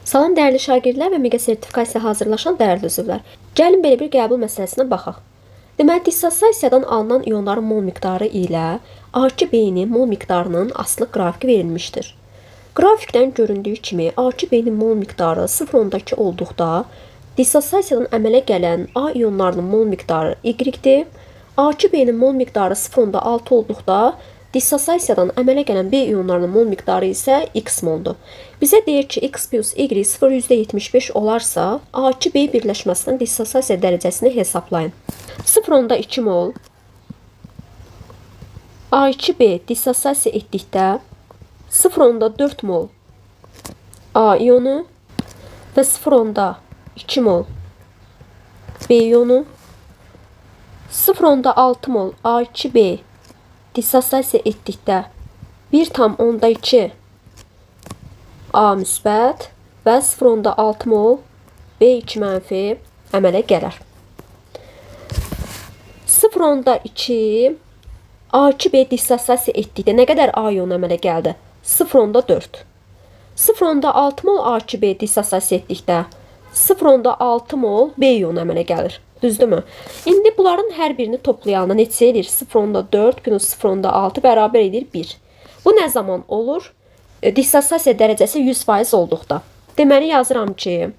Salam dəyərli şagirdlər və MEQA sertifikasiya hazırlaşan dəyərli üzvlər. Gəlin belə bir qəbul məsələsinə baxaq. Deməli, dissosiasiyadan alınan ionların mol miqdarı ilə A2B-nin mol miqdarının asılı qrafiki verilmişdir. Qrafikdən göründüyü kimi A2B-nin mol miqdarı 0,2 olduqda dissosiasiyadan əmələ gələn A ionlarının mol miqdarı Y-dir. A2B-nin mol miqdarı 0,6 olduqda dissosiasiyadan əmələ gələn B ionlarının mol miqdarı isə X moldur. Bizə deyir ki, X plus Y 0,75 olarsa, A2B birləşməsinin dissosiasiya dərəcəsini hesablayın. 0,2 mol A2B dissosiasiya etdikdə 0,4 mol A ionu və 0,2 mol B ionu, 0,6 mol A2B dissosiasiya etdikdə 1,2 A müsbət və 0,6 mol B2 mənfi əmələ gələr. 0,2 A2B dissosiasiya etdikdə nə qədər A ionu əmələ gəldi? 0,4. 0,6 mol A2B dissosiasiya etdikdə 0,6 mol B ionu əmələ gəlir. Düzdürmü? İndi bunların hər birini toplayanda neçə edir? 0,4 plus 0,6 bərabər edir 1. Bu nə zaman olur? Dissosiasiya dərəcəsi 100% olduqda. Deməli yazıram ki,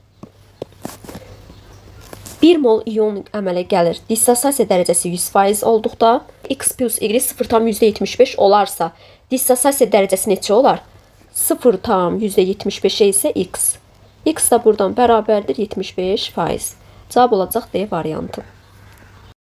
1 mol ion əmələ gəlir. Dissosiasiya dərəcəsi 100% olduqda X plus Y 0,75 olarsa, dissosiasiya dərəcəsi neçə olar? 0,75 isə X. X da buradan bərabərdir 75%. Cavab olacaq D variantı.